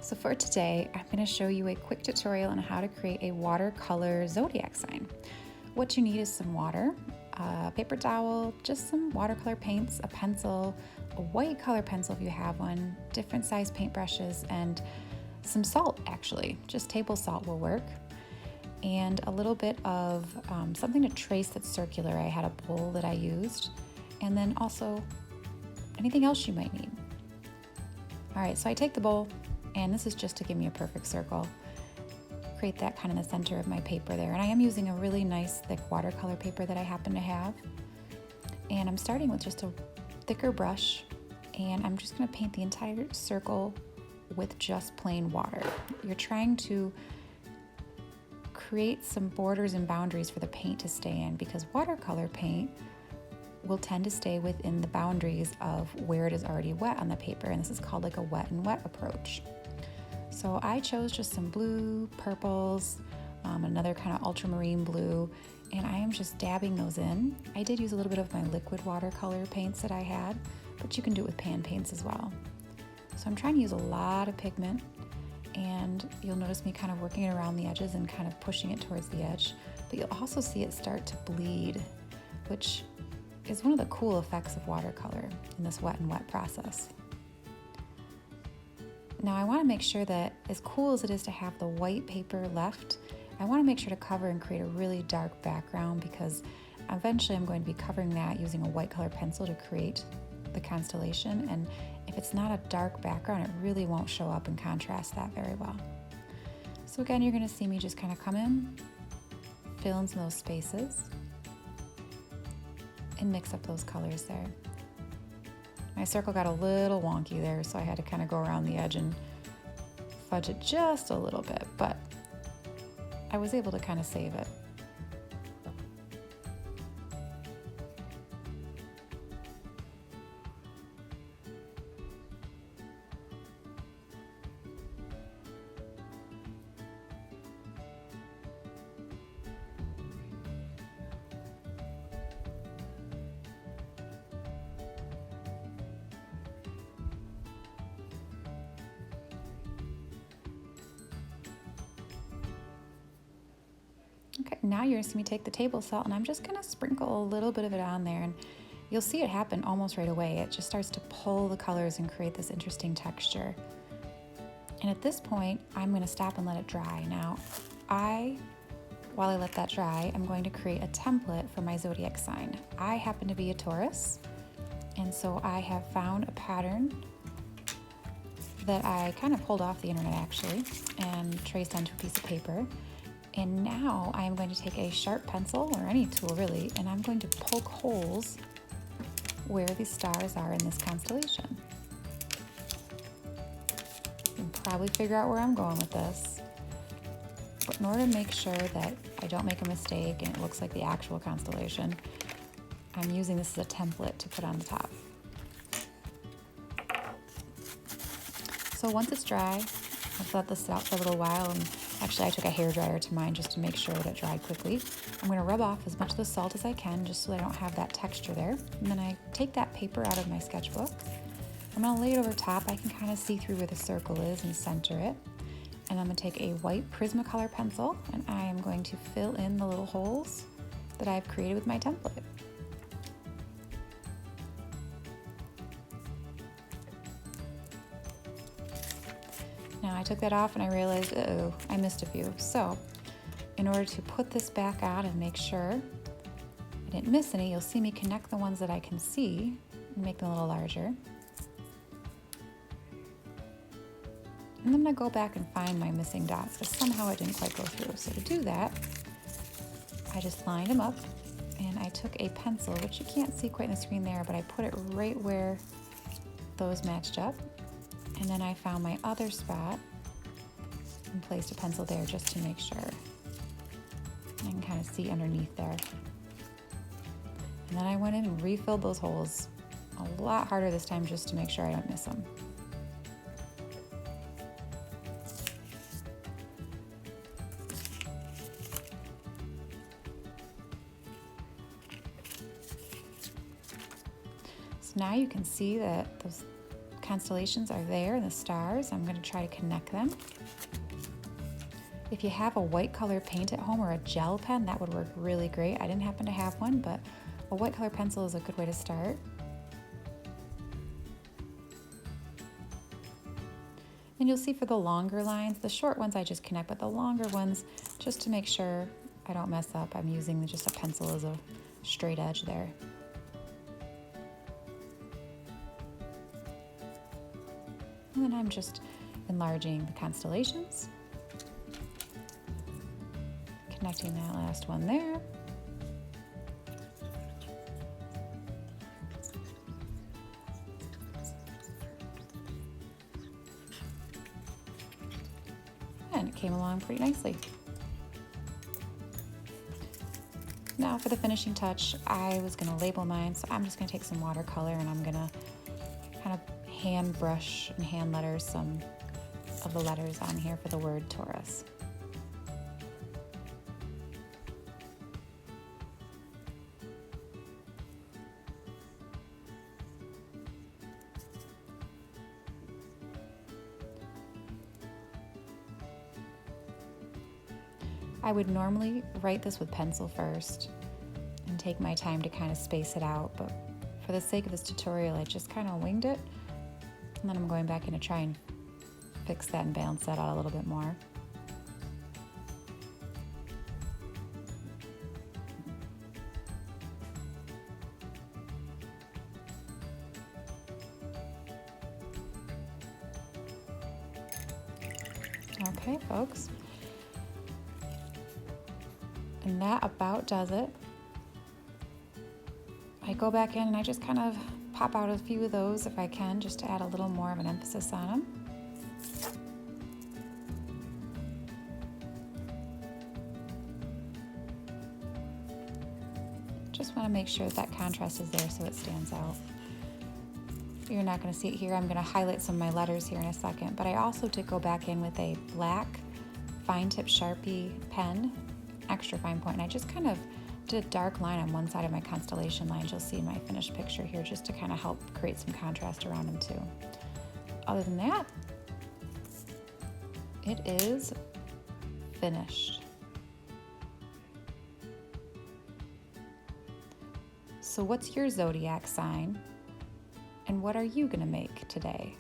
So for today, I'm going to show you a quick tutorial on how to create a watercolor zodiac sign. What you need is some water, a paper towel, just some watercolor paints, a pencil, a white color pencil if you have one, different size paintbrushes, and some salt actually, just table salt will work, and a little bit of something to trace that's circular. I had a bowl that I used, and then also anything else you might need. All right, so I take the bowl, and this is just to give me a perfect circle. Create that kind of in the center of my paper there. And I am using a really nice thick watercolor paper that I happen to have. And I'm starting with just a thicker brush, and I'm just gonna paint the entire circle with just plain water. You're trying to create some borders and boundaries for the paint to stay in, because watercolor paint will tend to stay within the boundaries of where it is already wet on the paper, and this is called like a wet and wet approach. So I chose just some blue, purples, another kind of ultramarine blue, and I am just dabbing those in. I did use a little bit of my liquid watercolor paints that I had, but you can do it with pan paints as well. So I'm trying to use a lot of pigment, and you'll notice me kind of working it around the edges and kind of pushing it towards the edge, but you'll also see it start to bleed, which is one of the cool effects of watercolor in this wet and wet process. Now I want to make sure that, as cool as it is to have the white paper left, I want to make sure to cover and create a really dark background, because eventually I'm going to be covering that using a white color pencil to create the constellation, and if it's not a dark background, it really won't show up and contrast that very well. So again, you're going to see me just kind of come in, fill in some of those spaces, and mix up those colors there. My circle got a little wonky there, so I had to kind of go around the edge and fudge it just a little bit, but I was able to kind of save it. Okay, now you're gonna see me take the table salt, and I'm just gonna sprinkle a little bit of it on there, and you'll see it happen almost right away. It just starts to pull the colors and create this interesting texture. And at this point, I'm gonna stop and let it dry. Now, while I let that dry, I'm going to create a template for my zodiac sign. I happen to be a Taurus, and so I have found a pattern that I kind of pulled off the internet actually, and traced onto a piece of paper. And now I am going to take a sharp pencil, or any tool really, and I'm going to poke holes where the stars are in this constellation. You can probably figure out where I'm going with this. But in order to make sure that I don't make a mistake and it looks like the actual constellation, I'm using this as a template to put on the top. So once it's dry, I've let this out for a little while, and actually I took a hairdryer to mine just to make sure that it dried quickly. I'm going to rub off as much of the salt as I can just so that I don't have that texture there. And then I take that paper out of my sketchbook. I'm going to lay it over top. I can kind of see through where the circle is and center it. And I'm going to take a white Prismacolor pencil, and I am going to fill in the little holes that I've created with my template. Now I took that off and I realized, uh-oh, I missed a few. So in order to put this back on and make sure I didn't miss any, you'll see me connect the ones that I can see and make them a little larger. And I'm gonna go back and find my missing dots, because somehow it didn't quite go through. So to do that, I just lined them up, and I took a pencil, which you can't see quite in the screen there, but I put it right where those matched up. And then I found my other spot and placed a pencil there just to make sure. I can kind of see underneath there. And then I went in and refilled those holes a lot harder this time, just to make sure I don't miss them. So now you can see that those constellations are there and the stars. I'm going to try to connect them. If you have a white color paint at home or a gel pen, that would work really great. I didn't happen to have one, but a white color pencil is a good way to start. And you'll see for the longer lines, the short ones I just connect, but the longer ones, just to make sure I don't mess up, I'm using just a pencil as a straight edge there. And then I'm just enlarging the constellations, connecting that last one there. And it came along pretty nicely. Now for the finishing touch, I was going to label mine, so I'm just going to take some watercolor and I'm going to kind of hand brush and hand letter some of the letters on here for the word Taurus. I would normally write this with pencil first and take my time to kind of space it out, but for the sake of this tutorial, I just kind of winged it. And then I'm going back in to try and fix that and balance that out a little bit more. Okay, folks. And that about does it. I go back in and I just kind of pop out a few of those if I can, just to add a little more of an emphasis on them. Just want to make sure that contrast is there so it stands out. You're not going to see it here. I'm going to highlight some of my letters here in a second, but I also did go back in with a black fine tip Sharpie pen, extra fine point, and I just kind of did a dark line on one side of my constellation lines. You'll see in my finished picture here, just to kind of help create some contrast around them too. Other than that, it is finished. So what's your zodiac sign? And what are you gonna make today?